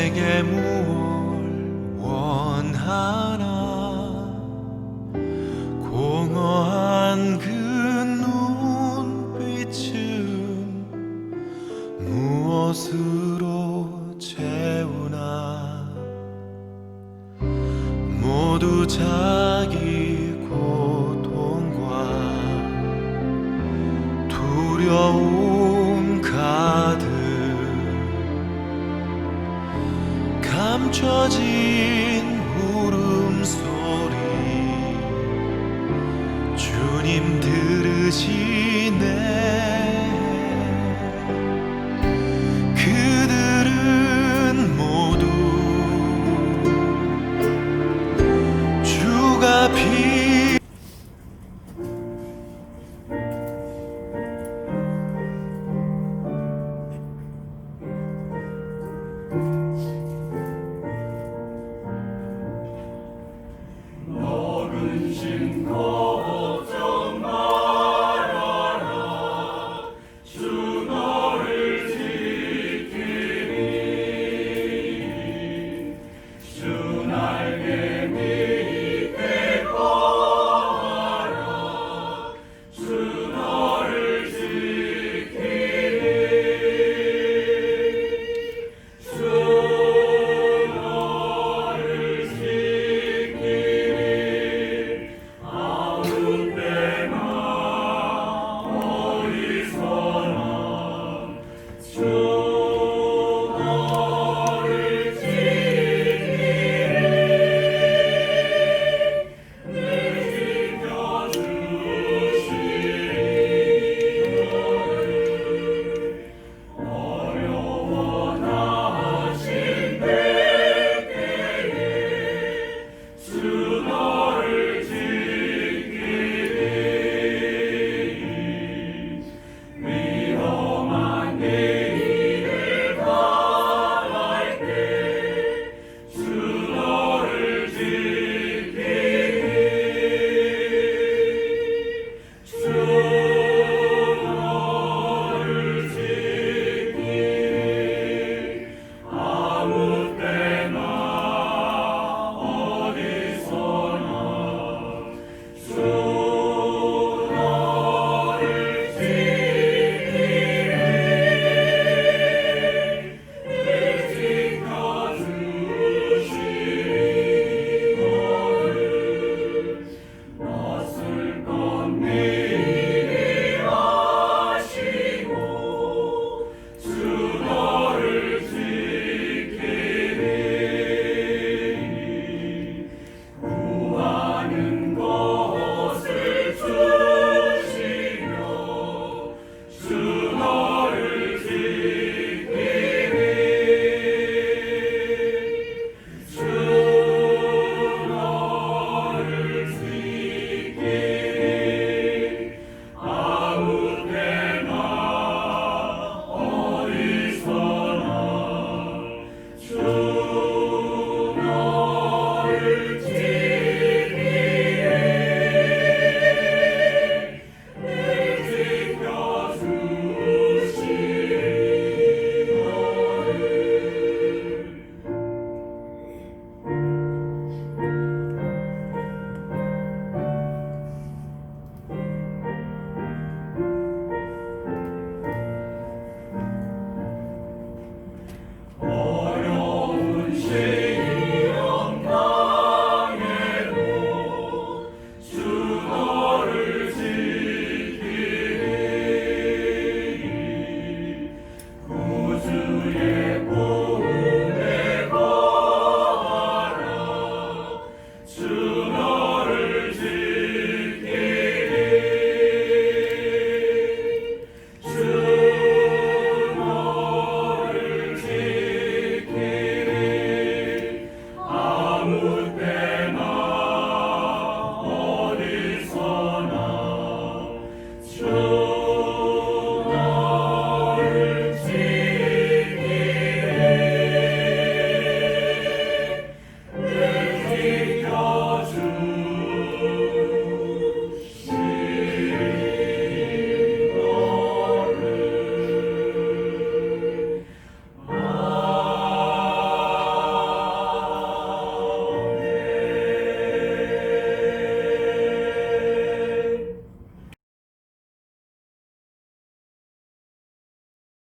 내게 무얼 원하나 공허한 그 눈빛은 무엇으로 채우나 모두 자기 고통과 두려움 가득 감춰진 울음소리 주님 들으시네. 그들은 모두 주가 너는 걱정 마라.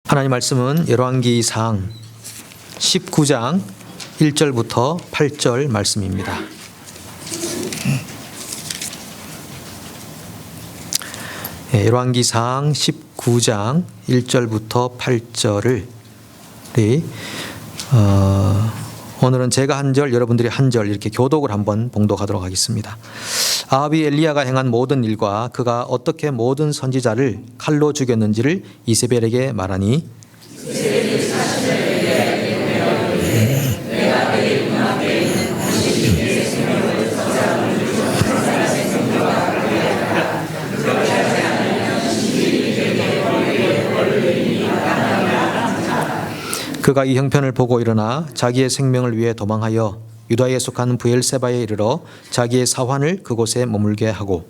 하나님 말씀은 열왕기상 19장 1절부터 8절 말씀입니다. 열왕기상 19장 1절부터 8절을 오늘은 제가 한 절, 여러분들이 한 절 이렇게 교독을 한번 봉독하도록 하겠습니다. 아합이 엘리야가 행한 모든 일과 그가 어떻게 모든 선지자를 칼로 죽였는지를 이세벨에게 말하니 그가 이 형편을 보고 일어나 자기의 생명을 위해 도망하여 유다에 속한 브엘세바에 이르러 자기의 사환을 그곳에 머물게 하고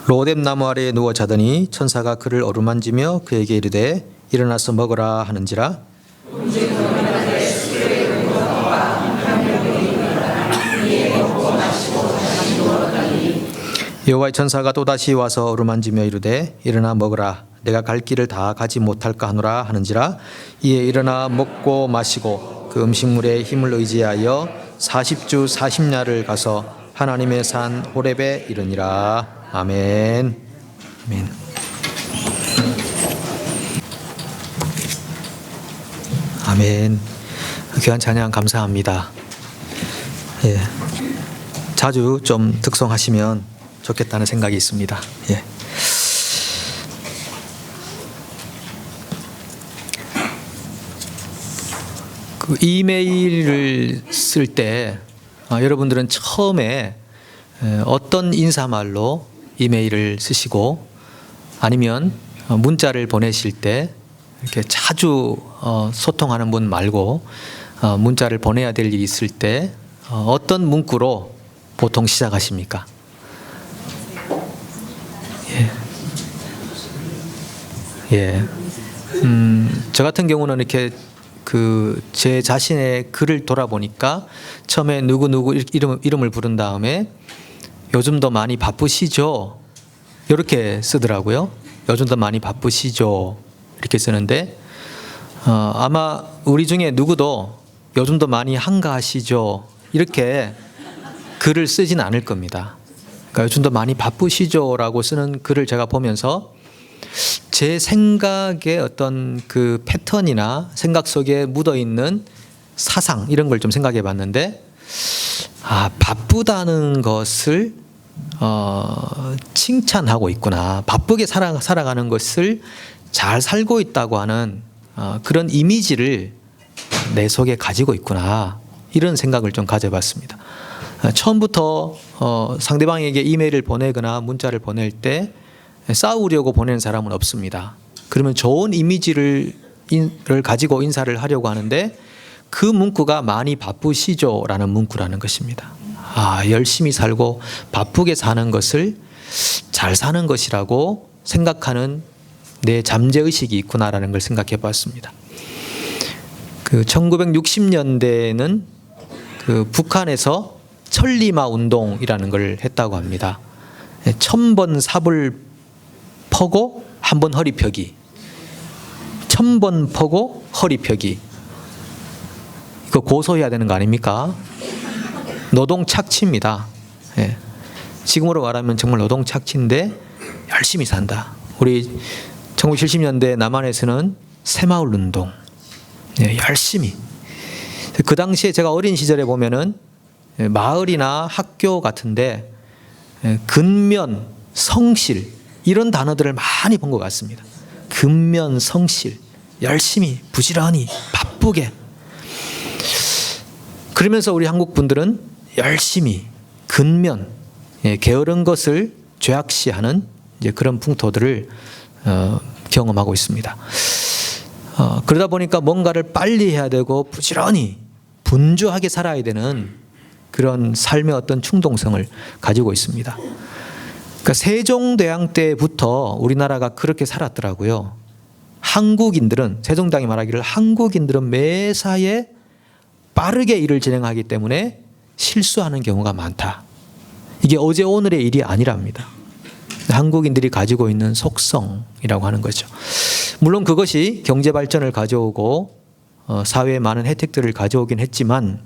로뎀 나무 아래에 누워 자더니 천사가 그를 어루만지며 그에게 이르되 일어나서 먹으라 하는지라 여호와의 천사가 또다시 와서 어루만지며 이르되 일어나 먹으라 내가 갈 길을 다 가지 못할까 하노라 하는지라 이에 일어나 먹고 마시고 그 음식물의 힘을 의지하여 40주 40야를 가서 하나님의 산 호렙에 이르니라. 아멘. 아멘. 아멘. 귀한 찬양 감사합니다. 예. 자주 좀 득송하시면 좋겠다는 생각이 있습니다. 예. 그 이메일을 쓸 때 여러분들은 처음에 어떤 인사말로 이메일을 쓰시고 아니면 문자를 보내실 때 이렇게 자주 소통하는 분 말고 문자를 보내야 될 일이 있을 때 어떤 문구로 보통 시작하십니까? 예. 저 같은 경우는 이렇게 제 자신의 글을 돌아보니까 처음에 누구 이름을 부른 다음에 요즘도 많이 바쁘시죠? 이렇게 쓰더라고요. 요즘도 많이 바쁘시죠? 이렇게 쓰는데 아마 우리 중에 누구도 요즘도 많이 한가하시죠? 이렇게 글을 쓰진 않을 겁니다. 그러니까 요즘도 많이 바쁘시죠? 라고 쓰는 글을 제가 보면서 제 생각의 어떤 그 패턴이나 생각 속에 묻어있는 사상 이런 걸 좀 생각해 봤는데 바쁘다는 것을 칭찬하고 있구나. 바쁘게 살아가는 것을 잘 살고 있다고 하는 그런 이미지를 내 속에 가지고 있구나. 이런 생각을 좀 가져봤습니다. 처음부터 상대방에게 이메일을 보내거나 문자를 보낼 때 싸우려고 보내는 사람은 없습니다. 그러면 좋은 이미지를 가지고 인사를 하려고 하는데 그 문구가 많이 바쁘시죠? 라는 문구라는 것입니다. 열심히 살고 바쁘게 사는 것을 잘 사는 것이라고 생각하는 내 잠재의식이 있구나라는 걸 생각해 봤습니다. 1960년대에는 북한에서 천리마 운동이라는 걸 했다고 합니다. 1000번 삽을 퍼고 한 번 허리 펴기, 1000번 퍼고 허리 펴기. 이거 고소해야 되는 거 아닙니까? 노동 착취입니다. 예. 지금으로 말하면 정말 노동 착취인데 열심히 산다. 우리 1970년대 남한에서는 새마을 운동, 열심히. 그 당시에 제가 어린 시절에 보면은 마을이나 학교 같은데 근면, 성실 이런 단어들을 많이 본 것 같습니다. 근면, 성실, 열심히, 부지런히, 바쁘게. 그러면서 우리 한국 분들은 열심히, 근면, 게으른 것을 죄악시하는 이제 그런 풍토들을 경험하고 있습니다. 그러다 보니까 뭔가를 빨리 해야 되고 부지런히, 분주하게 살아야 되는 그런 삶의 어떤 충동성을 가지고 있습니다. 그러니까 세종대왕 때부터 우리나라가 그렇게 살았더라고요. 한국인들은, 세종당이 말하기를 한국인들은 매사에 빠르게 일을 진행하기 때문에 실수하는 경우가 많다. 이게 어제 오늘의 일이 아니랍니다. 한국인들이 가지고 있는 속성이라고 하는 거죠. 물론 그것이 경제 발전을 가져오고 사회에 많은 혜택들을 가져오긴 했지만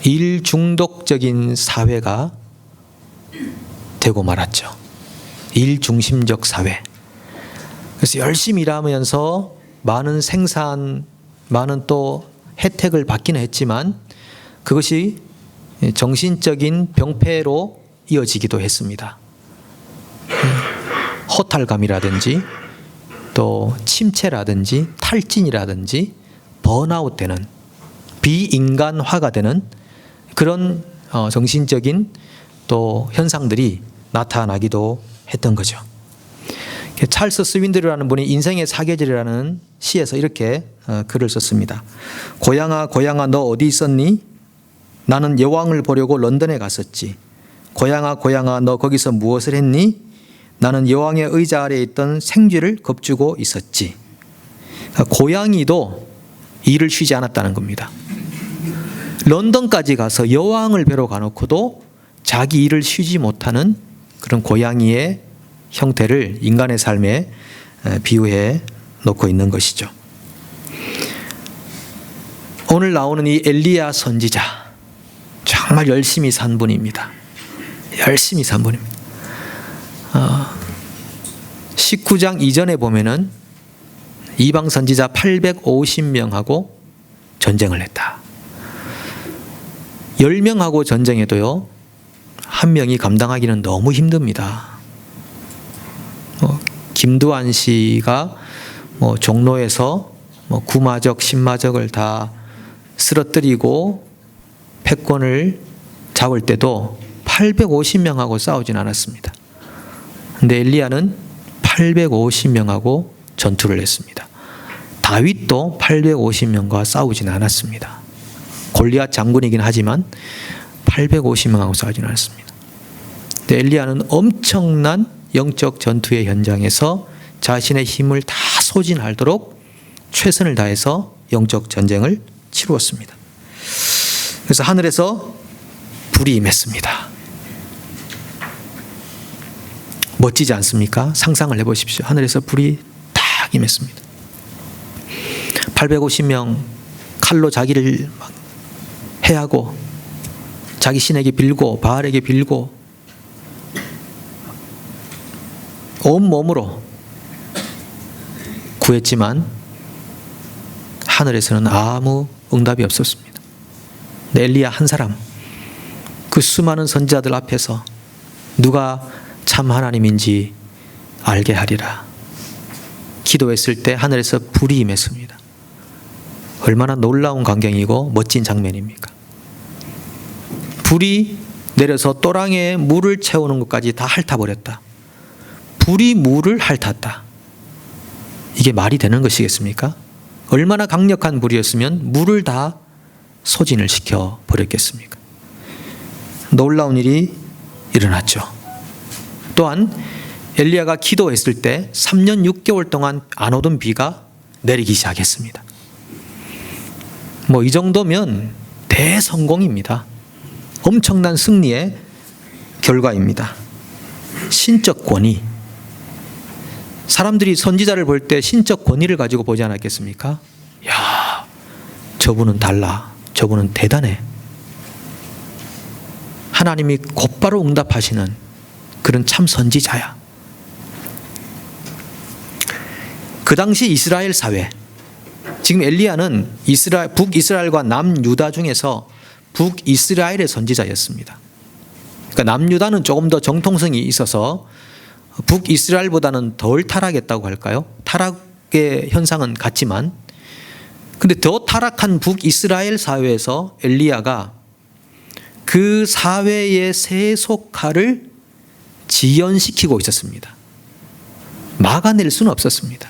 일 중독적인 사회가 되고 말았죠. 일 중심적 사회. 그래서 열심히 일하면서 많은 생산, 많은 또 혜택을 받기는 했지만 그것이 정신적인 병폐로 이어지기도 했습니다. 허탈감이라든지 또 침체라든지 탈진이라든지 번아웃 되는, 비인간화가 되는 그런 정신적인 또 현상들이 나타나기도 했던 거죠. 찰스 스윈들이라는 분이 인생의 사계절이라는 시에서 이렇게 글을 썼습니다. 고향아 고향아 너 어디 있었니? 나는 여왕을 보려고 런던에 갔었지. 고향아 고향아 너 거기서 무엇을 했니? 나는 여왕의 의자 아래에 있던 생쥐를 겁주고 있었지. 고양이도 일을 쉬지 않았다는 겁니다. 런던까지 가서 여왕을 뵈러 가놓고도 자기 일을 쉬지 못하는 그런 고양이의 형태를 인간의 삶에 비유해 놓고 있는 것이죠. 오늘 나오는 이 엘리야 선지자, 정말 열심히 산 분입니다. 열심히 산 분입니다. 19장 이전에 보면은 이방 선지자 850명하고 전쟁을 했다. 10명하고 전쟁해도요, 한 명이 감당하기는 너무 힘듭니다. 김두한 씨가 종로에서 구마적, 신마적을 다 쓰러뜨리고 패권을 잡을 때도 850명하고 싸우진 않았습니다. 근데 엘리야는 850명하고 전투를 했습니다. 다윗도 850명과 싸우진 않았습니다. 골리앗 장군이긴 하지만 850명하고 싸우진 않았습니다. 근데 엘리야는 엄청난 영적 전투의 현장에서 자신의 힘을 다 소진하도록 최선을 다해서 영적 전쟁을 치루었습니다. 그래서 하늘에서 불이 임했습니다. 멋지지 않습니까? 상상을 해보십시오. 하늘에서 불이 딱 임했습니다. 850명 칼로 자기를 막 해하고 자기 신에게 빌고 바알에게 빌고 온몸으로 구했지만 하늘에서는 아무 응답이 없었습니다. 엘리야 한 사람, 그 수많은 선지자들 앞에서 누가 참 하나님인지 알게 하리라 기도했을 때 하늘에서 불이 임했습니다. 얼마나 놀라운 광경이고 멋진 장면입니까? 불이 내려서 또랑에 물을 채우는 것까지 다 핥아버렸다. 불이 물을 핥았다. 이게 말이 되는 것이겠습니까? 얼마나 강력한 불이었으면 물을 다 소진을 시켜버렸겠습니까? 놀라운 일이 일어났죠. 또한 엘리야가 기도했을 때 3년 6개월 동안 안 오던 비가 내리기 시작했습니다. 이 정도면 대성공입니다. 엄청난 승리의 결과입니다. 신적 권위. 사람들이 선지자를 볼 때 신적 권위를 가지고 보지 않았겠습니까? 야, 저분은 달라. 저분은 대단해. 하나님이 곧바로 응답하시는 그런 참 선지자야. 그 당시 이스라엘 사회, 지금 엘리야는 북이스라엘과 남유다 중에서 북이스라엘의 선지자였습니다. 그러니까 남유다는 조금 더 정통성이 있어서 북이스라엘보다는 덜 타락했다고 할까요? 타락의 현상은 같지만, 근데 더 타락한 북이스라엘 사회에서 엘리야가 그 사회의 세속화를 지연시키고 있었습니다. 막아낼 수는 없었습니다.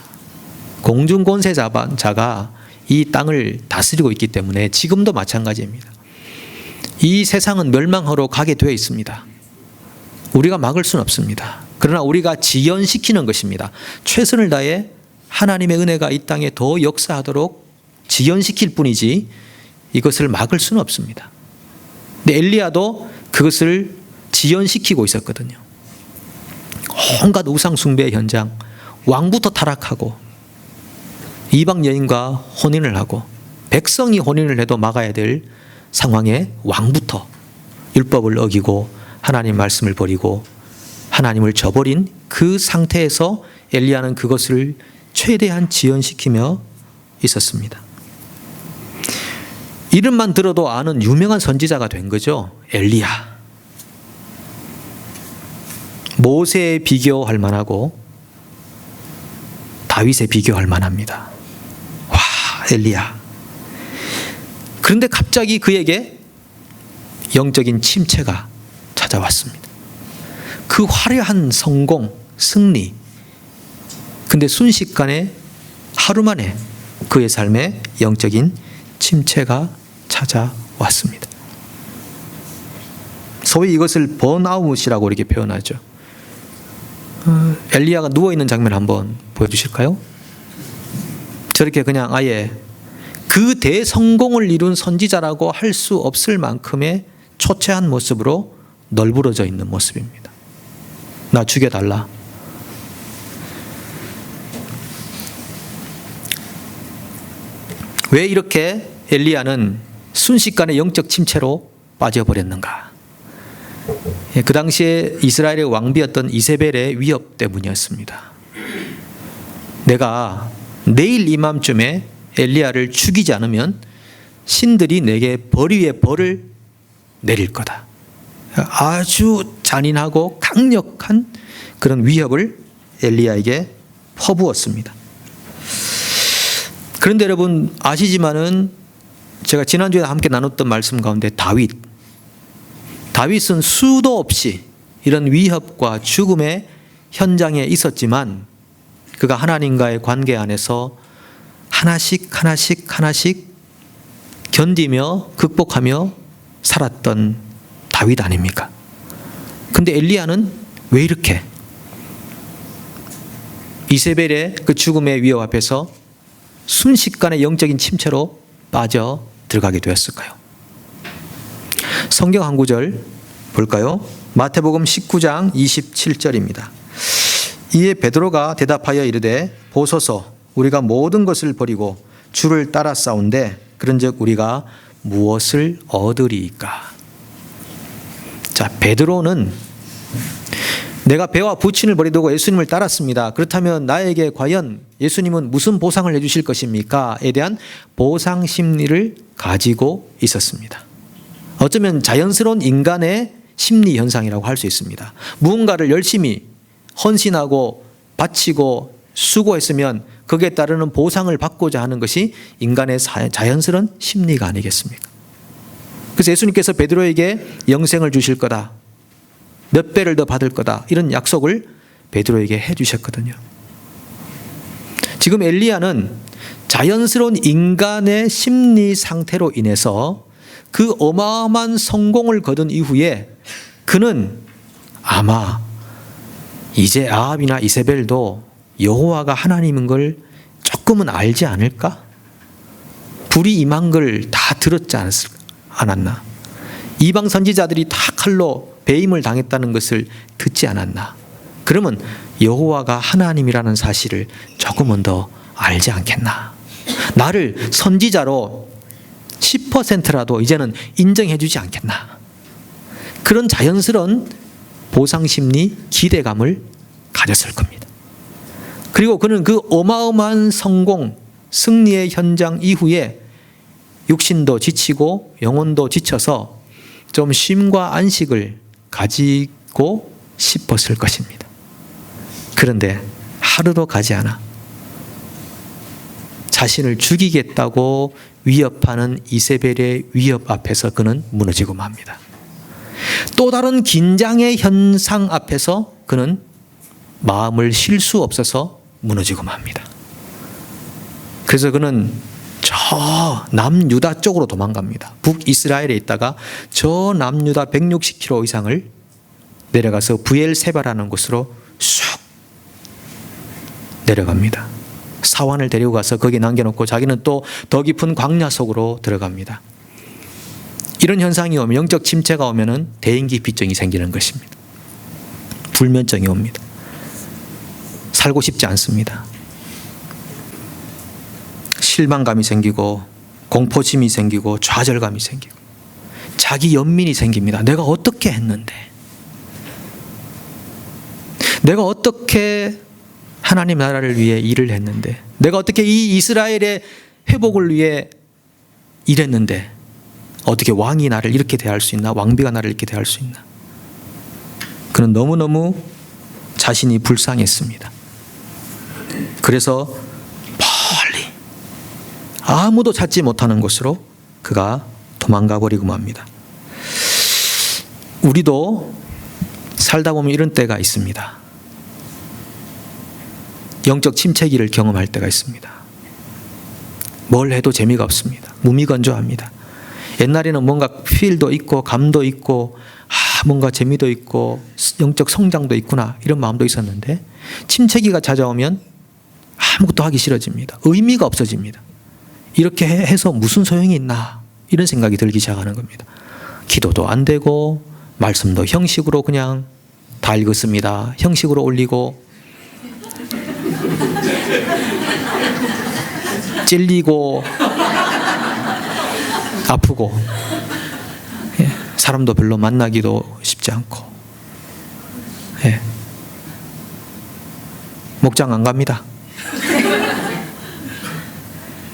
공중권세자가 이 땅을 다스리고 있기 때문에 지금도 마찬가지입니다. 이 세상은 멸망하러 가게 되어 있습니다. 우리가 막을 수는 없습니다. 그러나 우리가 지연시키는 것입니다. 최선을 다해 하나님의 은혜가 이 땅에 더 역사하도록 지연시킬 뿐이지 이것을 막을 수는 없습니다. 근데 엘리야도 그것을 지연시키고 있었거든요. 온갖 우상 숭배의 현장, 왕부터 타락하고 이방 여인과 혼인을 하고 백성이 혼인을 해도 막아야 될 상황에 왕부터 율법을 어기고 하나님 말씀을 버리고 하나님을 저버린 그 상태에서 엘리야는 그것을 최대한 지연시키며 있었습니다. 이름만 들어도 아는 유명한 선지자가 된 거죠. 엘리야. 모세에 비교할 만하고 다윗에 비교할 만합니다. 와, 엘리야. 그런데 갑자기 그에게 영적인 침체가 찾아왔습니다. 그 화려한 성공, 승리. 근데 순식간에 하루 만에 그의 삶에 영적인 침체가 찾아왔습니다. 소위 이것을 번아웃이라고 이렇게 표현하죠. 엘리야가 누워있는 장면 한번 보여주실까요? 저렇게 그냥 아예 그 대성공을 이룬 선지자라고 할 수 없을 만큼의 초췌한 모습으로 널브러져 있는 모습입니다. 나 죽여달라. 왜 이렇게 엘리야는 순식간에 영적 침체로 빠져버렸는가? 그 당시에 이스라엘의 왕비였던 이세벨의 위협 때문이었습니다. 내가 내일 이맘쯤에 엘리야를 죽이지 않으면 신들이 내게 벌 위에 벌을 내릴 거다. 아주 잔인하고 강력한 그런 위협을 엘리야에게 퍼부었습니다. 그런데 여러분 아시지만은 제가 지난주에 함께 나눴던 말씀 가운데 다윗은 수도 없이 이런 위협과 죽음의 현장에 있었지만 그가 하나님과의 관계 안에서 하나씩 견디며 극복하며 살았던 다윗 아닙니까? 근데 엘리야는 왜 이렇게 이세벨의 그 죽음의 위협 앞에서 순식간에 영적인 침체로 빠져 들어가게 되었을까요? 성경 한 구절 볼까요? 마태복음 19장 27절입니다. 이에 베드로가 대답하여 이르되 보소서 우리가 모든 것을 버리고 주를 따라 싸운데 그런즉 우리가 무엇을 얻으리이까? 자, 베드로는 내가 배와 부친을 버리두고 예수님을 따랐습니다. 그렇다면 나에게 과연 예수님은 무슨 보상을 해주실 것입니까? 에 대한 보상 심리를 가지고 있었습니다. 어쩌면 자연스러운 인간의 심리 현상이라고 할 수 있습니다. 무언가를 열심히 헌신하고 바치고 수고했으면 거기에 따르는 보상을 받고자 하는 것이 인간의 자연스러운 심리가 아니겠습니까? 그래서 예수님께서 베드로에게 영생을 주실 거다. 몇 배를 더 받을 거다. 이런 약속을 베드로에게 해 주셨거든요. 지금 엘리야는 자연스러운 인간의 심리 상태로 인해서 그 어마어마한 성공을 거둔 이후에 그는 아마 이제 아합이나 이세벨도 여호와가 하나님인 걸 조금은 알지 않을까? 불이 임한 걸 다 들었지 않았나? 이방 선지자들이 다 칼로 배임을 당했다는 것을 듣지 않았나? 그러면 여호와가 하나님이라는 사실을 조금은 더 알지 않겠나? 나를 선지자로 10%라도 이제는 인정해 주지 않겠나? 그런 자연스러운 보상심리, 기대감을 가졌을 겁니다. 그리고 그는 그 어마어마한 성공, 승리의 현장 이후에 육신도 지치고 영혼도 지쳐서 좀 쉼과 안식을 가지고 싶었을 것입니다. 그런데 하루도 가지 않아 자신을 죽이겠다고 위협하는 이세벨의 위협 앞에서 그는 무너지고 맙니다. 또 다른 긴장의 현상 앞에서 그는 마음을 쉴 수 없어서 무너지고 맙니다. 그래서 그는 저 남유다 쪽으로 도망갑니다. 북이스라엘에 있다가 저 남유다 160km 이상을 내려가서 부엘세바라는 곳으로 쑥 내려갑니다. 사환을 데리고 가서 거기 남겨놓고 자기는 또 더 깊은 광야 속으로 들어갑니다. 이런 현상이 오면, 영적 침체가 오면은 대인기피증이 생기는 것입니다. 불면증이 옵니다. 살고 싶지 않습니다. 실망감이 생기고 공포심이 생기고 좌절감이 생기고 자기 연민이 생깁니다. 내가 어떻게 했는데, 내가 어떻게 하나님 나라를 위해 일을 했는데, 내가 어떻게 이 이스라엘의 회복을 위해 일했는데 어떻게 왕이 나를 이렇게 대할 수 있나? 왕비가 나를 이렇게 대할 수 있나? 그는 너무너무 자신이 불쌍했습니다. 그래서 멀리 아무도 찾지 못하는 곳으로 그가 도망가 버리고 맙니다. 우리도 살다 보면 이런 때가 있습니다. 영적 침체기를 경험할 때가 있습니다. 뭘 해도 재미가 없습니다. 무미건조합니다. 옛날에는 뭔가 필도 있고 감도 있고 뭔가 재미도 있고 영적 성장도 있구나 이런 마음도 있었는데, 침체기가 찾아오면 아무것도 하기 싫어집니다. 의미가 없어집니다. 이렇게 해서 무슨 소용이 있나 이런 생각이 들기 시작하는 겁니다. 기도도 안 되고 말씀도 형식으로 그냥 다 읽었습니다. 형식으로 올리고 찔리고 아프고, 사람도 별로 만나기도 쉽지 않고, 목장 안 갑니다.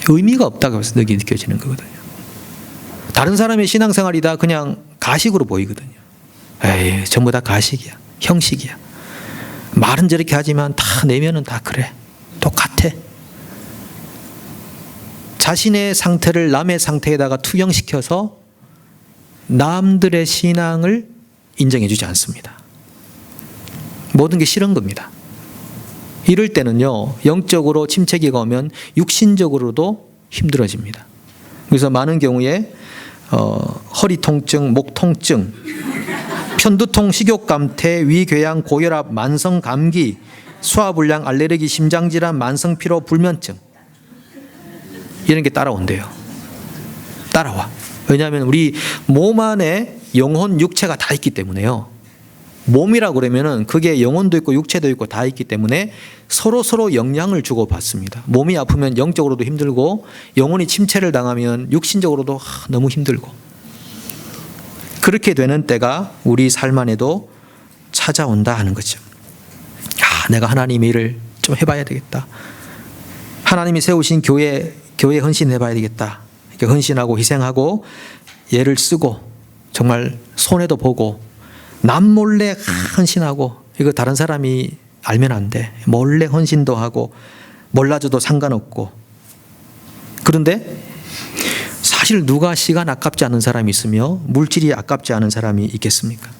의미가 없다고 느껴지는 거거든요. 다른 사람의 신앙생활이 다 그냥 가식으로 보이거든요. 에이, 전부 다 가식이야, 형식이야. 말은 저렇게 하지만 다 내면은 다 그래, 똑같아. 자신의 상태를 남의 상태에다가 투영시켜서 남들의 신앙을 인정해 주지 않습니다. 모든 게 싫은 겁니다. 이럴 때는요, 영적으로 침체기가 오면 육신적으로도 힘들어집니다. 그래서 많은 경우에 허리 통증, 목 통증, 편두통, 식욕감퇴, 위궤양, 고혈압, 만성 감기, 소화불량, 알레르기, 심장질환, 만성 피로, 불면증, 이런 게 따라온대요. 따라와. 왜냐하면 우리 몸 안에 영혼, 육체가 다 있기 때문에요. 몸이라고 그러면은 그게 영혼도 있고 육체도 있고 다 있기 때문에 서로 영향을 주고 받습니다. 몸이 아프면 영적으로도 힘들고, 영혼이 침체를 당하면 육신적으로도 너무 힘들고, 그렇게 되는 때가 우리 삶 안에도 찾아온다 하는 거죠. 내가 하나님의 일을 좀 해봐야 되겠다. 하나님이 세우신 교회에 헌신해봐야 되겠다. 이렇게 헌신하고 희생하고 애를 쓰고 정말 손해도 보고 남 몰래 헌신하고, 이거 다른 사람이 알면 안 돼. 몰래 헌신도 하고 몰라줘도 상관없고. 그런데 사실 누가 시간 아깝지 않은 사람이 있으며 물질이 아깝지 않은 사람이 있겠습니까?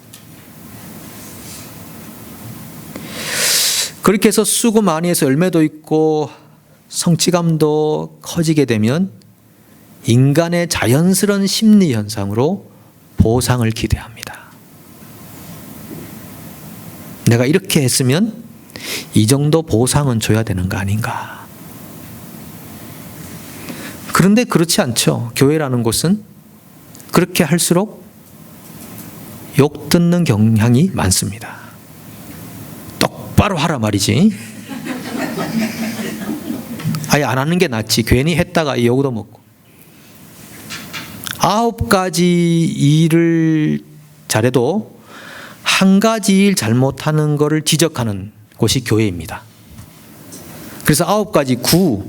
그렇게 해서 수고 많이 해서 열매도 있고 성취감도 커지게 되면 인간의 자연스러운 심리 현상으로 보상을 기대합니다. 내가 이렇게 했으면 이 정도 보상은 줘야 되는 거 아닌가. 그런데 그렇지 않죠. 교회라는 곳은 그렇게 할수록 욕 듣는 경향이 많습니다. 똑바로 하라 말이지. 아예 안 하는 게 낫지. 괜히 했다가 욕도 먹고. 9가지 일을 잘해도 한 가지 일 잘못하는 것을 지적하는 곳이 교회입니다. 그래서 9가지 구,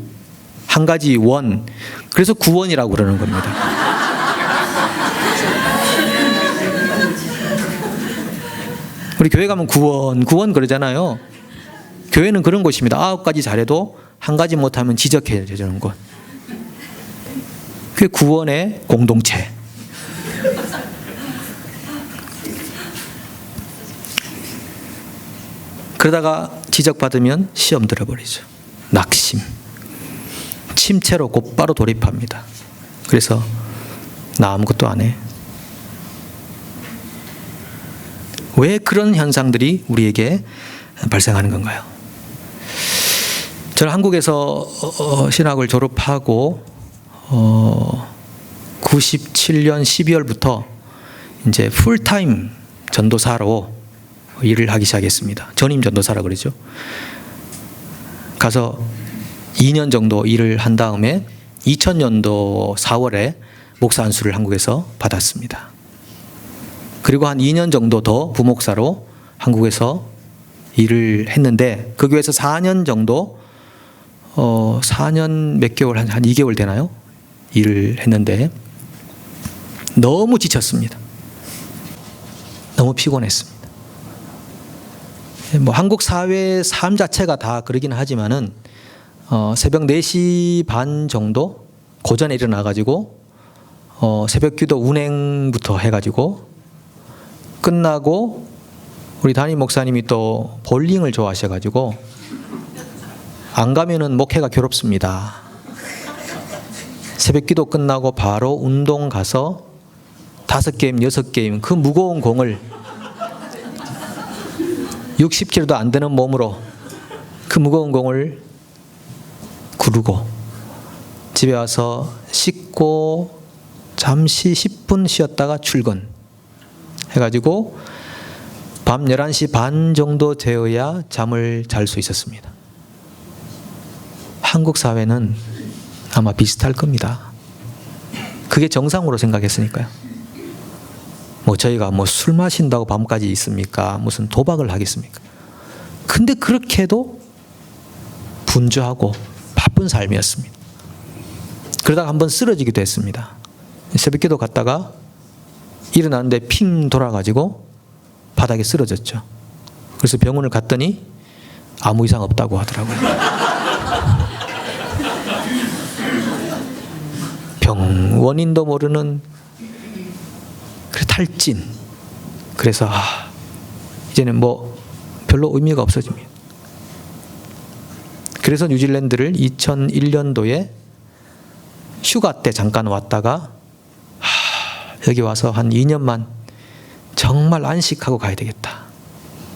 한 가지 원, 그래서 구원이라고 그러는 겁니다. 우리 교회 가면 구원 그러잖아요. 교회는 그런 곳입니다. 9가지 잘해도 한 가지 못하면 지적해 주는 곳. 그게 구원의 공동체. 그러다가 지적받으면 시험 들어버리죠. 낙심. 침체로 곧바로 돌입합니다. 그래서 나 아무것도 안 해. 왜 그런 현상들이 우리에게 발생하는 건가요? 저는 한국에서 신학을 졸업하고 97년 12월부터 이제 풀타임 전도사로 일을 하기 시작했습니다. 전임 전도사라고 그러죠. 가서 2년 정도 일을 한 다음에 2000년도 4월에 목사 안수를 한국에서 받았습니다. 그리고 한 2년 정도 더 부목사로 한국에서 일을 했는데 그 교회에서 4년 정도 4년 몇 개월 한 2개월 되나요? 일을 했는데 너무 지쳤습니다. 너무 피곤했습니다. 뭐 한국 사회 삶 자체가 다 그러긴 하지만은 새벽 4시 반 정도 고전에 일어나 가지고 새벽 기도 운행부터 해 가지고 끝나고 우리 담임 목사님이 또 볼링을 좋아하셔 가지고 안 가면은 목회가 괴롭습니다. 새벽 기도 끝나고 바로 운동 가서 5게임, 6게임 그 무거운 공을 60kg도 안 되는 몸으로 그 무거운 공을 구르고 집에 와서 씻고 잠시 10분 쉬었다가 출근 해가지고 밤 11시 반 정도 되어야 잠을 잘 수 있었습니다. 한국 사회는 아마 비슷할 겁니다. 그게 정상으로 생각했으니까요. 뭐 저희가 뭐 술 마신다고 밤까지 있습니까? 무슨 도박을 하겠습니까? 근데 그렇게도 분주하고 바쁜 삶이었습니다. 그러다가 한번 쓰러지기도 했습니다. 새벽기도 갔다가 일어났는데 핑 돌아가지고 바닥에 쓰러졌죠. 그래서 병원을 갔더니 아무 이상 없다고 하더라고요. 병 원인도 모르는 탈진. 그래서 이제는 뭐 별로 의미가 없어집니다. 그래서 뉴질랜드를 2001년도에 휴가 때 잠깐 왔다가 여기 와서 한 2년만 정말 안식하고 가야 되겠다.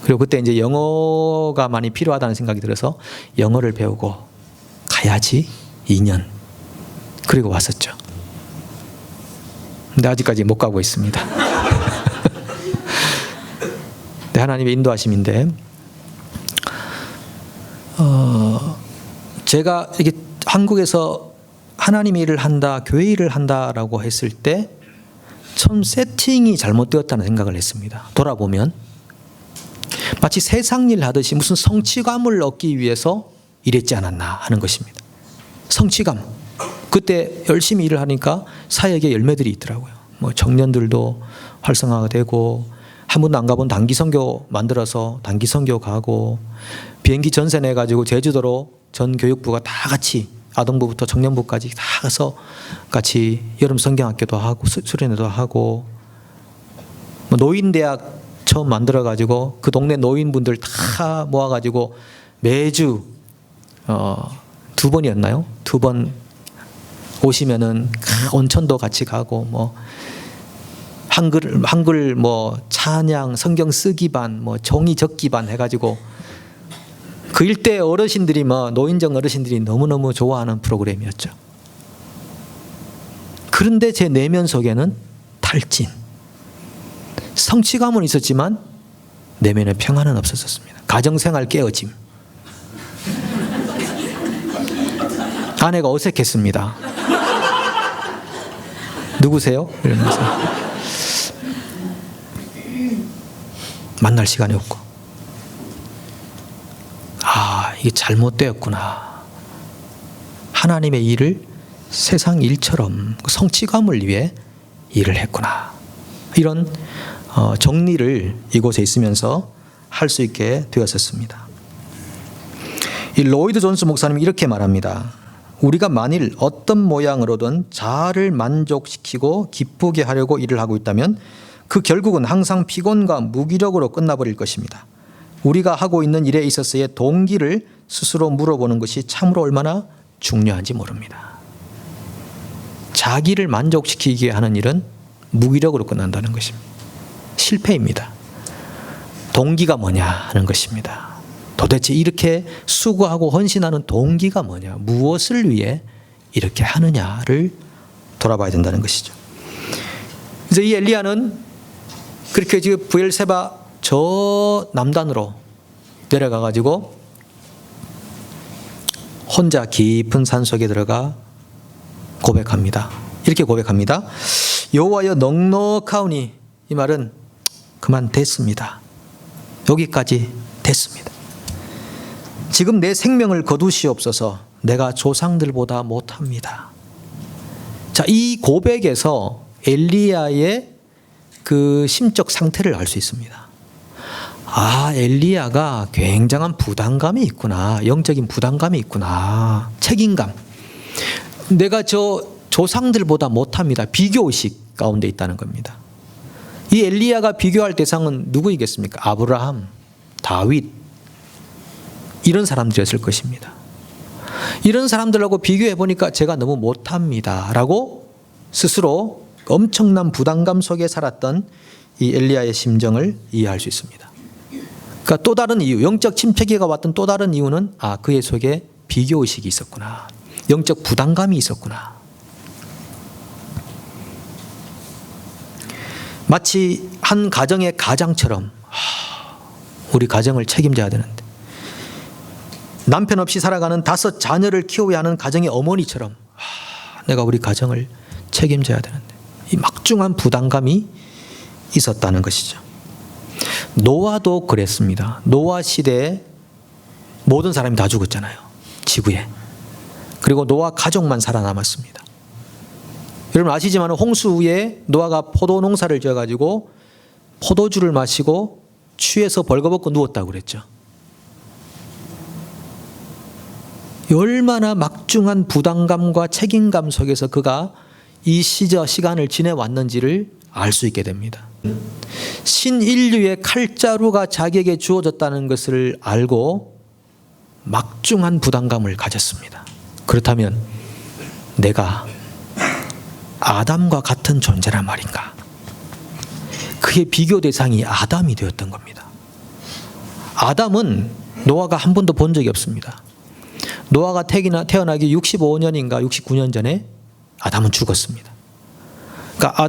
그리고 그때 이제 영어가 많이 필요하다는 생각이 들어서 영어를 배우고 가야지 2년. 그리고 왔었죠. 근데 아직까지 못 가고 있습니다. 네, 하나님의 인도하심인데 제가 이게 한국에서 하나님 일을 한다, 교회 일을 한다라고 했을 때 처음 세팅이 잘못되었다는 생각을 했습니다. 돌아보면 마치 세상 일 하듯이 무슨 성취감을 얻기 위해서 일했지 않았나 하는 것입니다. 성취감. 그때 열심히 일을 하니까 사역의 열매들이 있더라고요. 뭐 청년들도 활성화가 되고 한 번도 안 가본 단기 선교 만들어서 단기 선교 가고 비행기 전세 내 가지고 제주도로 전 교육부가 다 같이 아동부부터 청년부까지 다 가서 같이 여름 성경학교도 하고 수련회도 하고 뭐 노인대학 처음 만들어 가지고 그 동네 노인분들 다 모아 가지고 매주 2번이었나요? 2번 오시면은 온천도 같이 가고 뭐 한글 뭐 찬양 성경 쓰기반 뭐 종이 적기반 해가지고 그 일대 어르신들이 뭐 노인정 어르신들이 너무너무 좋아하는 프로그램이었죠. 그런데 제 내면 속에는 탈진, 성취감은 있었지만 내면의 평안은 없었습니다. 가정생활 깨어짐, 아내가 어색했습니다. 누구세요? 이러면서 만날 시간이 없고 이게 잘못되었구나. 하나님의 일을 세상 일처럼 성취감을 위해 일을 했구나. 이런 정리를 이곳에 있으면서 할 수 있게 되었었습니다. 이 로이드 존스 목사님이 이렇게 말합니다. 우리가 만일 어떤 모양으로든 자아를 만족시키고 기쁘게 하려고 일을 하고 있다면 그 결국은 항상 피곤과 무기력으로 끝나버릴 것입니다. 우리가 하고 있는 일에 있어서의 동기를 스스로 물어보는 것이 참으로 얼마나 중요한지 모릅니다. 자기를 만족시키게 하는 일은 무기력으로 끝난다는 것입니다. 실패입니다. 동기가 뭐냐 하는 것입니다. 도대체 이렇게 수고하고 헌신하는 동기가 뭐냐, 무엇을 위해 이렇게 하느냐를 돌아봐야 된다는 것이죠. 그래서 이 엘리야는 그렇게 지금 브엘세바 저 남단으로 내려가 가지고 혼자 깊은 산 속에 들어가 고백합니다. 이렇게 고백합니다. 여호와여 넉넉하오니, 이 말은 그만 됐습니다. 여기까지 됐습니다. 지금 내 생명을 거두시옵소서. 내가 조상들보다 못합니다. 자, 이 고백에서 엘리야의 그 심적 상태를 알 수 있습니다. 아, 엘리야가 굉장한 부담감이 있구나. 영적인 부담감이 있구나. 책임감. 내가 저 조상들보다 못합니다. 비교의식 가운데 있다는 겁니다. 이 엘리야가 비교할 대상은 누구이겠습니까? 아브라함, 다윗, 이런 사람들이었을 것입니다. 이런 사람들하고 비교해 보니까 제가 너무 못합니다 라고 스스로 엄청난 부담감 속에 살았던 이 엘리야의 심정을 이해할 수 있습니다. 그러니까 또 다른 이유, 영적 침체기가 왔던 또 다른 이유는 그의 속에 비교의식이 있었구나. 영적 부담감이 있었구나. 마치 한 가정의 가장처럼 우리 가정을 책임져야 되는데, 남편 없이 살아가는 5 자녀를 키워야 하는 가정의 어머니처럼 내가 우리 가정을 책임져야 되는데, 이 막중한 부담감이 있었다는 것이죠. 노아도 그랬습니다. 노아 시대에 모든 사람이 다 죽었잖아요. 지구에. 그리고 노아 가족만 살아남았습니다. 여러분 아시지만 홍수 후에 노아가 포도 농사를 지어가지고 포도주를 마시고 취해서 벌거벗고 누웠다고 그랬죠. 얼마나 막중한 부담감과 책임감 속에서 그가 이 시간을 지내왔는지를 알 수 있게 됩니다. 신인류의 칼자루가 자기에게 주어졌다는 것을 알고 막중한 부담감을 가졌습니다. 그렇다면 내가 아담과 같은 존재란 말인가? 그의 비교 대상이 아담이 되었던 겁니다. 아담은 노아가 한 번도 본 적이 없습니다. 노아가 태어나기 65년인가 69년 전에 아담은 죽었습니다. 그러니까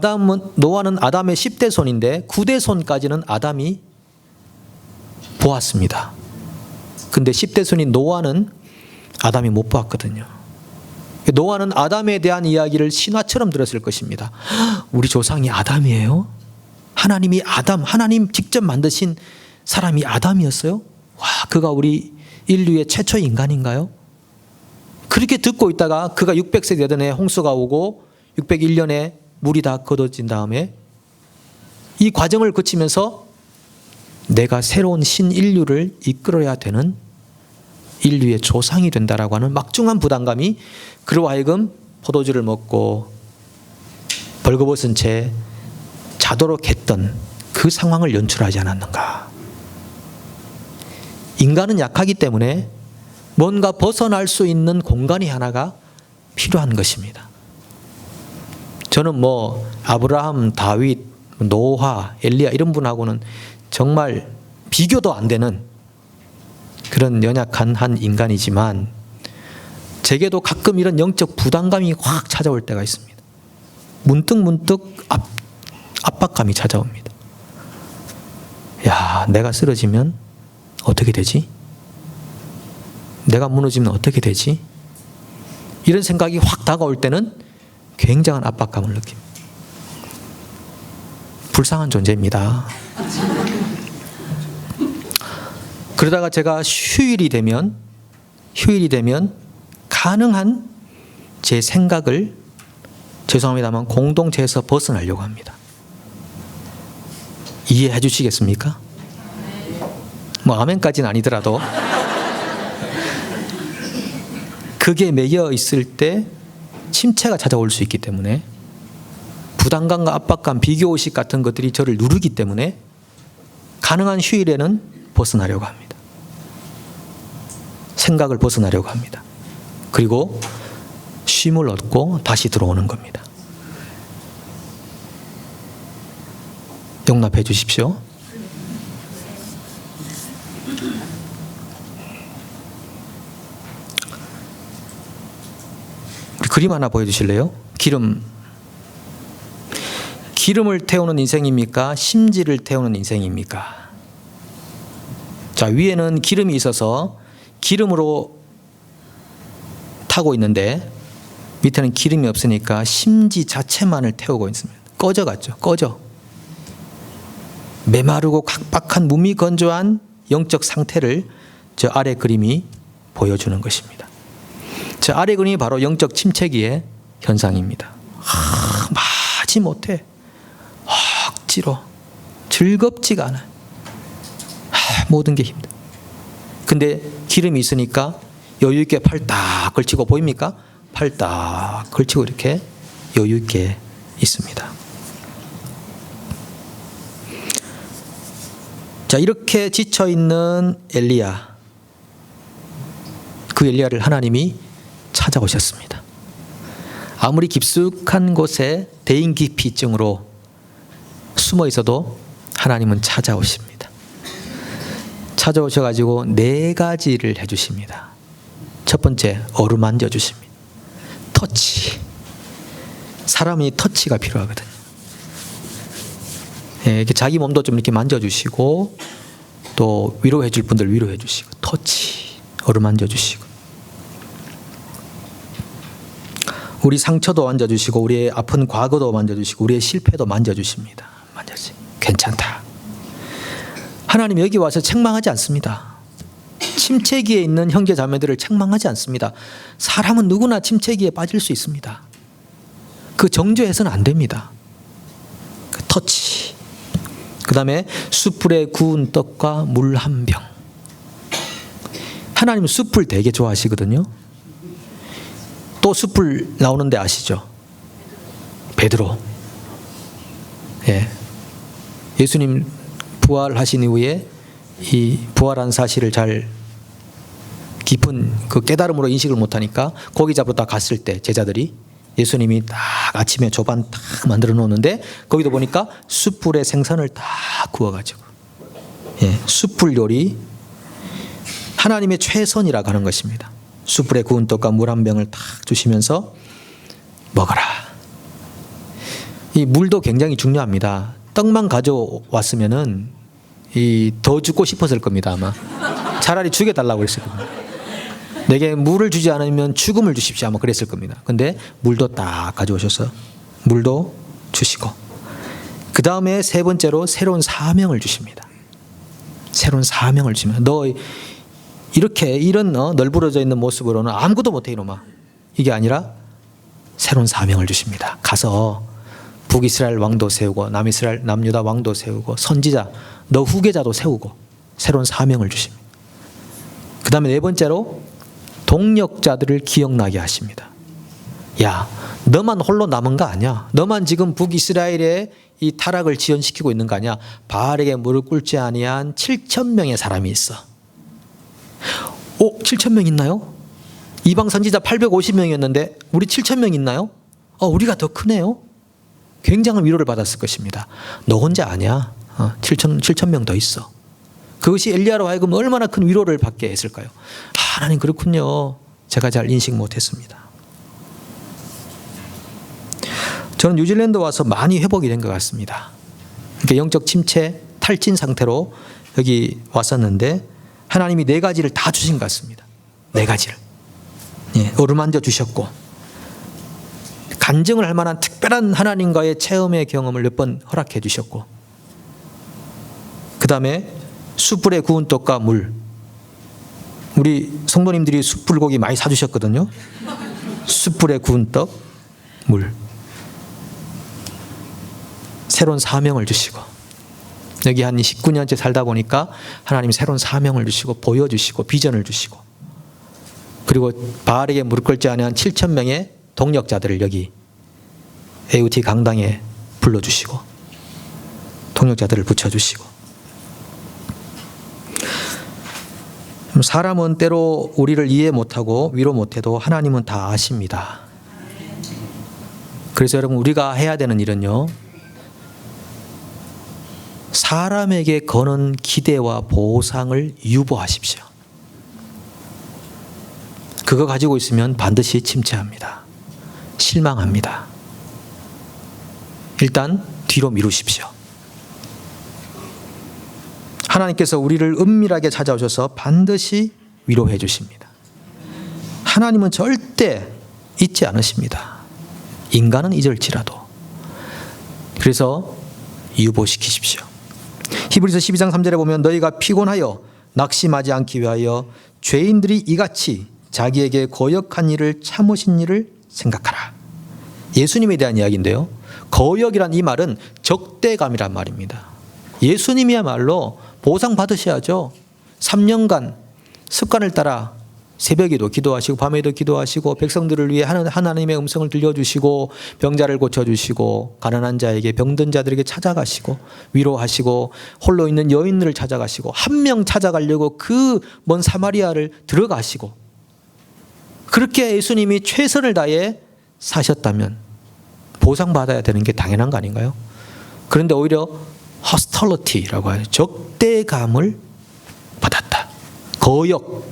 노아는 아담의 10대 손인데 9대 손까지는 아담이 보았습니다. 근데 10대 손인 노아는 아담이 못 보았거든요. 노아는 아담에 대한 이야기를 신화처럼 들었을 것입니다. 우리 조상이 아담이에요? 하나님 직접 만드신 사람이 아담이었어요? 와, 그가 우리 인류의 최초의 인간인가요? 그렇게 듣고 있다가 그가 600세 되던 해 홍수가 오고 601년에 물이 다 걷어진 다음에 이 과정을 거치면서 내가 새로운 신인류를 이끌어야 되는 인류의 조상이 된다라고 하는 막중한 부담감이 그로 하여금 포도주를 먹고 벌거벗은 채 자도록 했던 그 상황을 연출하지 않았는가. 인간은 약하기 때문에 뭔가 벗어날 수 있는 공간이 하나가 필요한 것입니다. 저는 아브라함, 다윗, 노아, 엘리야 이런 분하고는 정말 비교도 안 되는 그런 연약한 한 인간이지만 제게도 가끔 이런 영적 부담감이 확 찾아올 때가 있습니다. 문득 압박감이 찾아옵니다. 야, 내가 쓰러지면 어떻게 되지? 내가 무너지면 어떻게 되지? 이런 생각이 확 다가올 때는 굉장한 압박감을 느낍니다. 불쌍한 존재입니다. 그러다가 제가 휴일이 되면 가능한 제 생각을, 죄송합니다만 공동체에서 벗어나려고 합니다. 이해해 주시겠습니까? 아멘까지는 아니더라도 그게 매여 있을 때 침체가 찾아올 수 있기 때문에, 부담감과 압박감, 비교의식 같은 것들이 저를 누르기 때문에 가능한 휴일에는 벗어나려고 합니다. 생각을 벗어나려고 합니다. 그리고 쉼을 얻고 다시 들어오는 겁니다. 용납해 주십시오. 그림 하나 보여주실래요? 기름을 태우는 인생입니까? 심지를 태우는 인생입니까? 자, 위에는 기름이 있어서 기름으로 타고 있는데 밑에는 기름이 없으니까 심지 자체만을 태우고 있습니다. 꺼져갔죠. 꺼져. 메마르고 각박한 무미건조한 영적 상태를 저 아래 그림이 보여주는 것입니다. 저 아래 그림이 바로 영적 침체기의 현상입니다. 마지 못해. 억지로. 즐겁지가 않아. 모든 게 힘들어. 근데 기름이 있으니까 여유 있게 팔 딱 걸치고, 보입니까? 팔 딱 걸치고 이렇게 여유 있게 있습니다. 자, 이렇게 지쳐 있는 엘리야, 그 엘리야를 하나님이 찾아오셨습니다. 아무리 깊숙한 곳에 대인기피증으로 숨어 있어도 하나님은 찾아오십니다. 찾아오셔가지고 4가지를 해주십니다. 첫 번째, 어루만져 주십니다. 터치. 사람이 터치가 필요하거든요. 이렇게 자기 몸도 좀 이렇게 만져주시고, 또 위로해 줄 분들 위로해 주시고, 터치, 어루만져 주시고, 우리 상처도 만져주시고, 우리의 아픈 과거도 만져주시고, 우리의 실패도 만져주십니다. 만져주시. 괜찮다. 하나님 여기 와서 책망하지 않습니다. 침체기에 있는 형제 자매들을 책망하지 않습니다. 사람은 누구나 침체기에 빠질 수 있습니다. 그 정죄해서는 안 됩니다. 그 터치. 그 다음에 숯불에 구운 떡과 물 한 병. 하나님은 숯불 되게 좋아하시거든요. 또 숯불 나오는데 아시죠? 베드로. 예. 예수님 부활하신 이후에 이 부활한 사실을 잘 깊은 그 깨달음으로 인식을 못하니까 고기 잡으러 딱 갔을 때 제자들이 예수님이 딱 아침에 조반 딱 만들어 놓는데 거기도 보니까 숯불에 생선을 다 구워가지고, 예, 숯불 요리 하나님의 최선이라고 하는 것입니다. 숯불에 구운 떡과 물 한 병을 딱 주시면서 먹어라. 이 물도 굉장히 중요합니다. 떡만 가져왔으면은 더 죽고 싶었을 겁니다. 아마 차라리 죽여달라고 그랬을 겁니다. 내게 물을 주지 않으면 죽음을 주십시오 아마 그랬을 겁니다. 근데 물도 딱 가져오셔서 물도 주시고, 그 다음에 세 번째로 새로운 사명을 주십니다. 새로운 사명을 주시면, 너 이렇게 이런 널브러져 있는 모습으로는 아무것도 못해 이놈아, 이게 아니라 새로운 사명을 주십니다. 가서 북이스라엘 왕도 세우고 남이스라엘 남유다 왕도 세우고 선지자 너 후계자도 세우고 새로운 사명을 주십니다. 그 다음에 네 번째로 동력자들을 기억나게 하십니다. 야, 너만 홀로 남은 거 아니야. 너만 지금 북이스라엘의 이 타락을 지연시키고 있는 거 아니야. 바알에게 무릎 꿇지 아니한 7,000명의 사람이 있어. 7,000명 있나요? 이방 선지자 850명이었는데 우리 7,000명 있나요? 우리가 더 크네요. 굉장한 위로를 받았을 것입니다. 너 혼자 아니야. 7,000명 더 있어. 그것이 엘리야로 하여금 얼마나 큰 위로를 받게 했을까요? 하나님 그렇군요. 제가 잘 인식 못했습니다. 저는 뉴질랜드 와서 많이 회복이 된 것 같습니다. 그러니까 영적 침체, 탈진 상태로 여기 왔었는데 하나님이 4가지를 다 주신 것 같습니다. 4가지를. 예, 어루만져 주셨고, 간증을 할 만한 특별한 하나님과의 체험의 경험을 몇 번 허락해 주셨고, 그 다음에 숯불에 구운 떡과 물. 우리 성도님들이 숯불고기 많이 사주셨거든요. 숯불에 구운 떡, 물. 새로운 사명을 주시고, 여기 한 19년째 살다 보니까 하나님이 새로운 사명을 주시고 보여주시고 비전을 주시고, 그리고 바알에게 무릎 꿇지 아니한 7,000명의 동력자들을 여기 AUT 강당에 불러주시고 동력자들을 붙여주시고. 사람은 때로 우리를 이해 못하고 위로 못해도 하나님은 다 아십니다. 그래서 여러분, 우리가 해야 되는 일은요, 사람에게 거는 기대와 보상을 유보하십시오. 그거 가지고 있으면 반드시 침체합니다. 실망합니다. 일단 뒤로 미루십시오. 하나님께서 우리를 은밀하게 찾아오셔서 반드시 위로해 주십니다. 하나님은 절대 잊지 않으십니다. 인간은 잊을지라도. 그래서 유보시키십시오. 히브리서 12장 3절에 보면 너희가 피곤하여 낙심하지 않기 위하여 죄인들이 이같이 자기에게 거역한 일을 참으신 일을 생각하라. 예수님에 대한 이야기인데요. 거역이란 이 말은 적대감이란 말입니다. 예수님이야말로 보상 받으셔야죠. 3년간 습관을 따라 새벽에도 기도하시고 밤에도 기도하시고 백성들을 위해 하나님의 음성을 들려주시고 병자를 고쳐주시고 가난한 자에게 병든 자들에게 찾아가시고 위로하시고 홀로 있는 여인들을 찾아가시고 한 명 찾아가려고 그 먼 사마리아를 들어가시고 그렇게 예수님이 최선을 다해 사셨다면 보상받아야 되는 게 당연한 거 아닌가요? 그런데 오히려 hostility라고 하죠. 적대감을 받았다. 거역.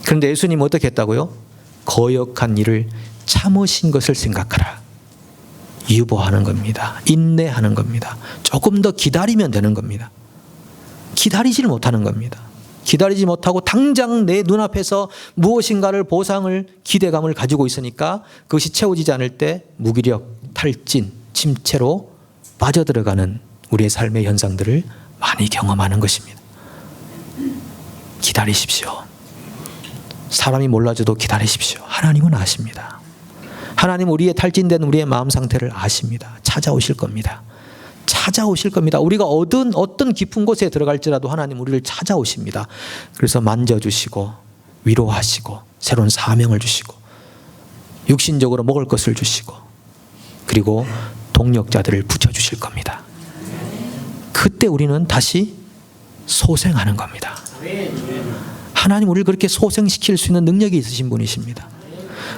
그런데 예수님은 어떻게 했다고요? 거역한 일을 참으신 것을 생각하라. 유보하는 겁니다. 인내하는 겁니다. 조금 더 기다리면 되는 겁니다. 기다리지를 못하는 겁니다. 기다리지 못하고 당장 내 눈앞에서 무엇인가를 보상을 기대감을 가지고 있으니까 그것이 채워지지 않을 때 무기력, 탈진, 침체로 빠져들어가는 우리의 삶의 현상들을 많이 경험하는 것입니다. 기다리십시오. 사람이 몰라줘도 기다리십시오. 하나님은 아십니다. 하나님 우리의 탈진된 우리의 마음 상태를 아십니다. 찾아오실 겁니다. 찾아오실 겁니다. 우리가 어떤 깊은 곳에 들어갈지라도 하나님 우리를 찾아오십니다. 그래서 만져주시고 위로하시고 새로운 사명을 주시고 육신적으로 먹을 것을 주시고 그리고 동력자들을 붙여주실 겁니다. 그때 우리는 다시 소생하는 겁니다. 하나님 우리를 그렇게 소생시킬 수 있는 능력이 있으신 분이십니다.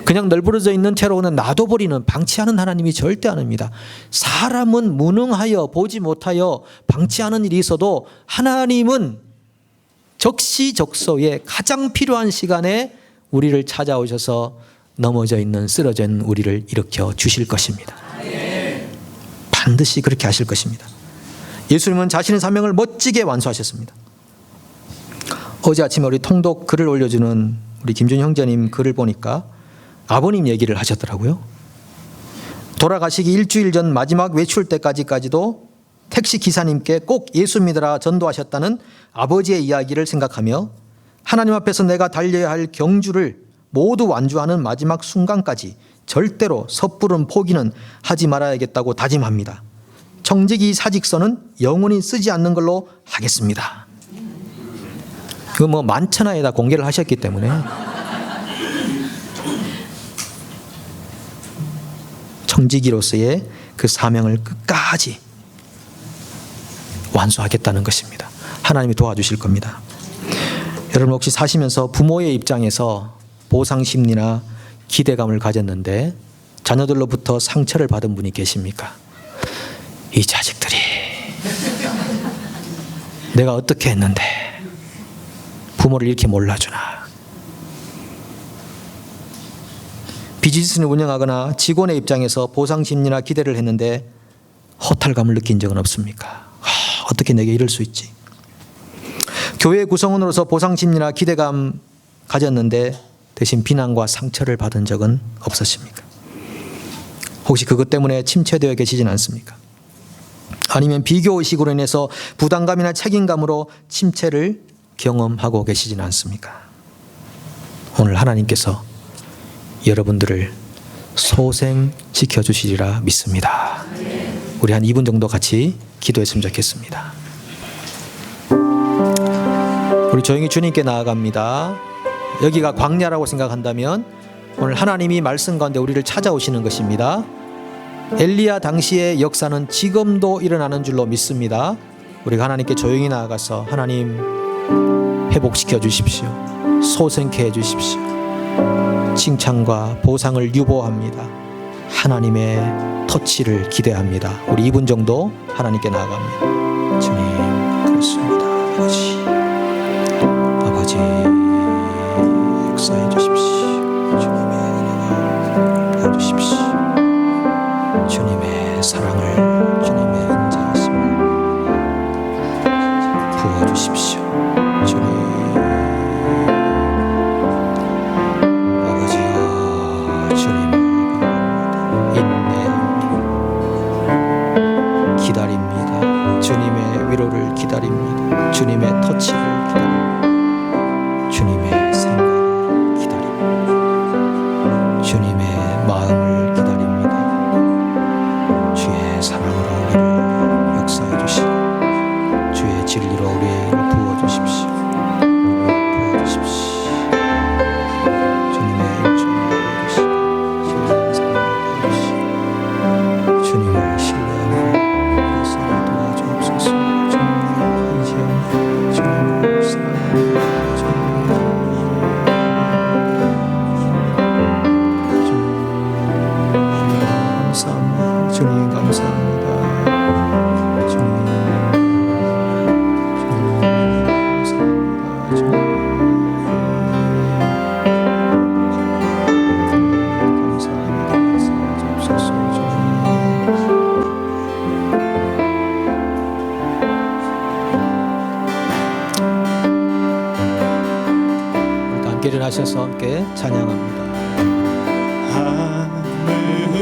그냥 널브러져 있는 채로 그냥 놔둬버리는 방치하는 하나님이 절대 아닙니다. 사람은 무능하여 보지 못하여 방치하는 일이 있어도 하나님은 적시적소에 가장 필요한 시간에 우리를 찾아오셔서 넘어져 있는 쓰러져 있는 우리를 일으켜 주실 것입니다. 반드시 그렇게 하실 것입니다. 예수님은 자신의 사명을 멋지게 완수하셨습니다. 어제 아침에 우리 통독 글을 올려주는 우리 김준 형제님 글을 보니까 아버님 얘기를 하셨더라고요. 돌아가시기 일주일 전 마지막 외출 때까지도 택시 기사님께 꼭 예수 믿으라 전도하셨다는 아버지의 이야기를 생각하며 하나님 앞에서 내가 달려야 할 경주를 모두 완주하는 마지막 순간까지 절대로 섣부른 포기는 하지 말아야겠다고 다짐합니다. 청지기 사직서는 영원히 쓰지 않는 걸로 하겠습니다. 그 만천하에다 공개를 하셨기 때문에 청지기로서의 그 사명을 끝까지 완수하겠다는 것입니다. 하나님이 도와주실 겁니다. 여러분 혹시 사시면서 부모의 입장에서 보상심리나 기대감을 가졌는데 자녀들로부터 상처를 받은 분이 계십니까? 이 자식들이 내가 어떻게 했는데 부모를 이렇게 몰라주나. 비즈니스를 운영하거나 직원의 입장에서 보상심리나 기대를 했는데 허탈감을 느낀 적은 없습니까? 어떻게 내게 이럴 수 있지? 교회 구성원으로서 보상심리나 기대감 가졌는데 대신 비난과 상처를 받은 적은 없으십니까? 혹시 그것 때문에 침체되어 계시진 않습니까? 아니면 비교의식으로 인해서 부담감이나 책임감으로 침체를 경험하고 계시진 않습니까? 오늘 하나님께서 여러분들을 소생시켜 주시리라 믿습니다. 우리 한 2분 정도 같이 기도했으면 좋겠습니다. 우리 조용히 주님께 나아갑니다. 여기가 광야라고 생각한다면 오늘 하나님이 말씀 가운데 우리를 찾아오시는 것입니다. 엘리야 당시의 역사는 지금도 일어나는 줄로 믿습니다. 우리가 하나님께 조용히 나아가서 하나님 회복시켜 주십시오. 소생케 해 주십시오. 칭찬과 보상을 유보합니다. 하나님의 터치를 기대합니다. 우리 2분 정도 하나님께 나아갑니다. 주님 그렇습니다. 아버지 역사해 주십시오. 주님의 은혜가 주십시오. 주님의 사랑을, 주님의 인자하심을 부어주십시오. 주님 아버지여, 주님을 인내합니다. 기다립니다. 주님의 위로를 기다립니다. 주님의 터치를 기다립니다. 주님의 생각을 기다립니다. 주님의 마음을 기다립니다. 주의 사랑으로 우리를 역사해 주시고 주의 진리로 우리를 부어주십시오. 부어주십시오. 주님의 일종을 부어주시고 주님의 사랑을 부어주시고 주님을 신뢰함으로 역사를 도와주옵소서. 주님의 관심, 주님을 사랑합니다. 주님 감사합니다. 주님 감사합니다. 주님 감사합니다. 주옵소서. 우리 함께 일어나셔서 함께 찬양합니다.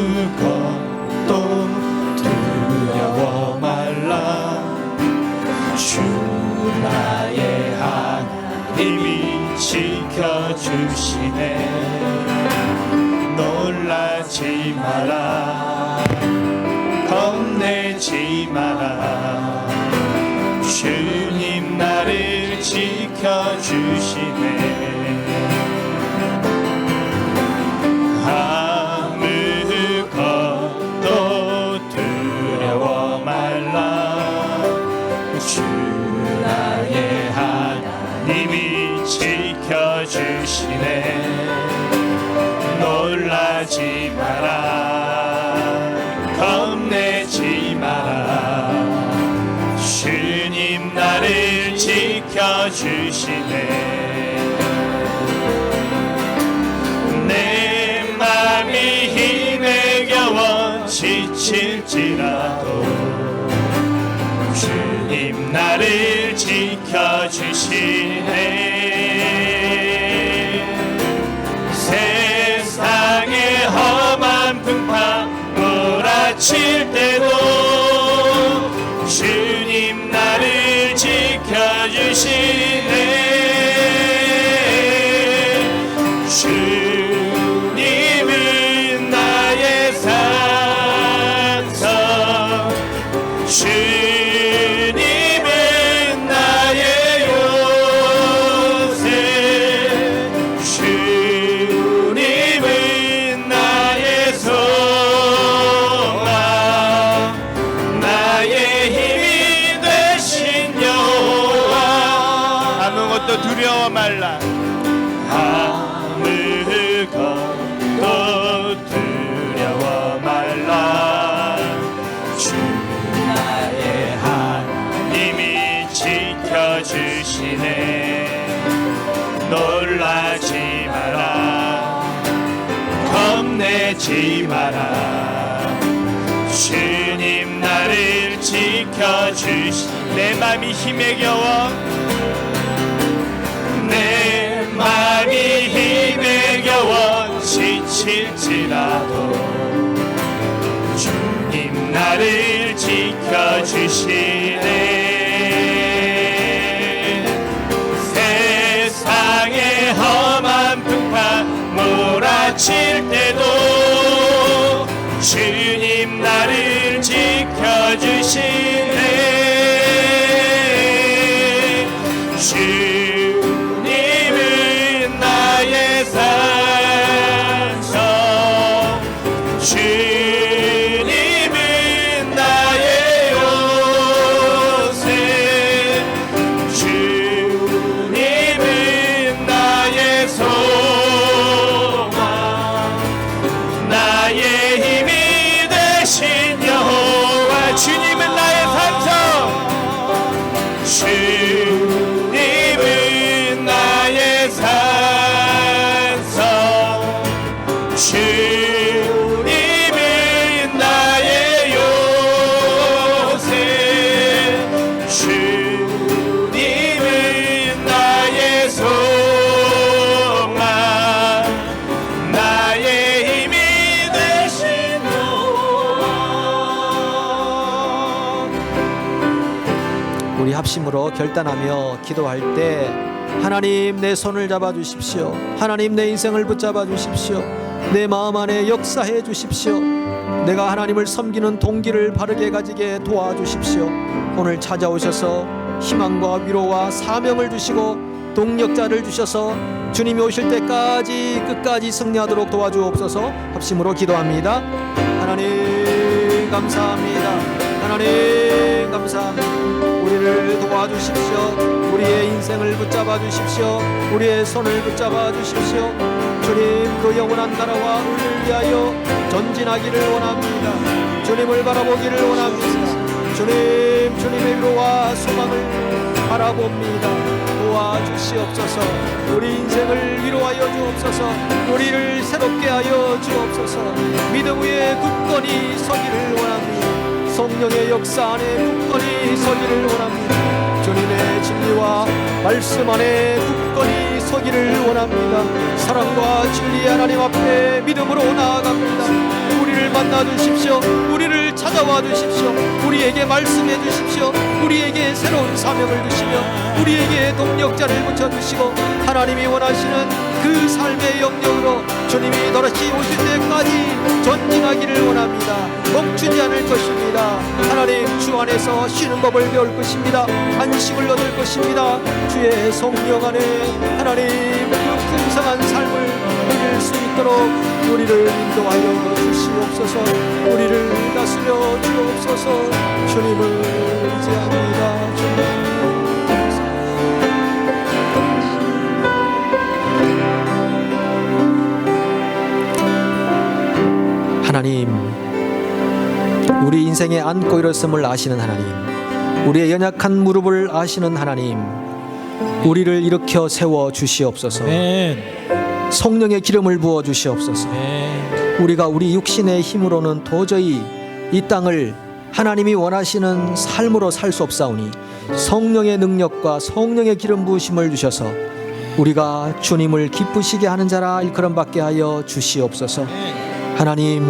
아무것도 두려워 말라. 주 나의 하나님이 지켜주시네. 놀라지 마라. 겁내지 마라. 주님 나를 지켜주시네. 아무것도 두려워 말라. 주 나의 하나님이 지켜주시네. 놀라지 마라. 겁내지 마라. 주님 나를 지켜주시네. 힘에 겨워 지칠지라도 주님 나를 지켜주시네. 세상의 험한 풍파 몰아칠 때도 주님 나를 지켜주시네. 주님은 나의 요새. 주님은 나의 소망. 나의 힘이 되신 여호와. 아무것도 두려워 말라. 아무것도 두려워 말라. 지켜주시네. 놀라지 마라. 겁내지 마라. 주님 나를 지켜주시네. 내 맘이 힘에 겨워. 내 맘이 힘에 겨워 지칠지라도 주님 나를 지켜주시네. 험한 풍파 몰아칠 때도 주님 나를 지켜주시네. 주님은 나의 산성. 주님은 나의 요새. 소망. 나의 힘이 되신 여호와. 주님은 나의 사랑. 합심으로 결단하며 기도할 때 하나님 내 손을 잡아 주십시오. 하나님 내 인생을 붙잡아 주십시오. 내 마음 안에 역사해 주십시오. 내가 하나님을 섬기는 동기를 바르게 가지게 도와주십시오. 오늘 찾아오셔서 희망과 위로와 사명을 주시고 동력자를 주셔서 주님이 오실 때까지 끝까지 승리하도록 도와주옵소서. 합심으로 기도합니다. 하나님 감사합니다. 하나님 감사합니다. 우리를 도와주십시오. 우리의 인생을 붙잡아 주십시오. 우리의 손을 붙잡아 주십시오. 주님 그 영원한 나라와 우리를 위하여 전진하기를 원합니다. 주님을 바라보기를 원합니다. 주님, 주님의 위로와 소망을 바라봅니다. 도와주시옵소서. 우리 인생을 위로하여 주옵소서. 우리를 새롭게 하여 주옵소서. 믿음 위에 굳건히 서기를 원합니다. 성령의 역사 안에 굳건히 서기를 원합니다. 주님의 진리와 말씀 안에 굳건히 서기를 원합니다. 사랑과 진리의 하나님 앞에 믿음으로 나아갑니다. 우리를 만나 주십시오. 우리를 찾아와 주십시오. 우리에게 말씀해 주십시오. 우리에게 새로운 사명을 주시며 우리에게 동력자를 붙여주시고 하나님이 원하시는 그 삶의 영역으로 주님이 다시 오실 때까지 전진하기를 원합니다. 멈추지 않을 것입니다. 하나님 주 안에서 쉬는 법을 배울 것입니다. 안식을 얻을 것입니다. 주의 성령 안에 하나님 그 풍성한 삶을 누릴 수 있도록 우리를 인도하여 주시옵소서. 우리를 다스려 주옵소서. 주님을 의지합니다. 주님. 하나님, 우리 인생에 앉고 일었음을 아시는 하나님, 우리의 연약한 무릎을 아시는 하나님, 우리를 일으켜 세워 주시옵소서. 성령의 기름을 부어 주시옵소서. 우리가 우리 육신의 힘으로는 도저히 이 땅을 하나님이 원하시는 삶으로 살 수 없사오니 성령의 능력과 성령의 기름 부으심을 주셔서 우리가 주님을 기쁘시게 하는 자라 일컬음받게 하여 주시옵소서. 하나님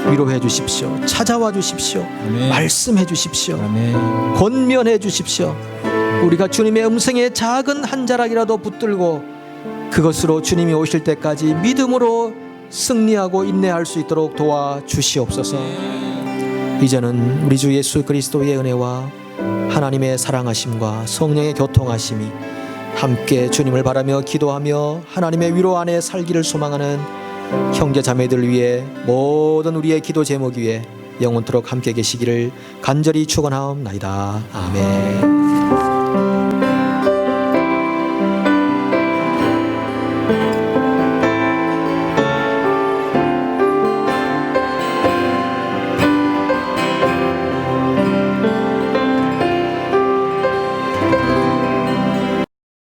위로해 주십시오. 찾아와 주십시오. 말씀해 주십시오. 권면해 주십시오. 우리가 주님의 음성에 작은 한 자락이라도 붙들고 그것으로 주님이 오실 때까지 믿음으로 승리하고 인내할 수 있도록 도와주시옵소서. 이제는 우리 주 예수 그리스도의 은혜와 하나님의 사랑하심과 성령의 교통하심이 함께 주님을 바라며 기도하며 하나님의 위로 안에 살기를 소망하는 형제 자매들 위해 모든 우리의 기도 제목 위에 영원토록 함께 계시기를 간절히 축원하옵나이다. 아멘.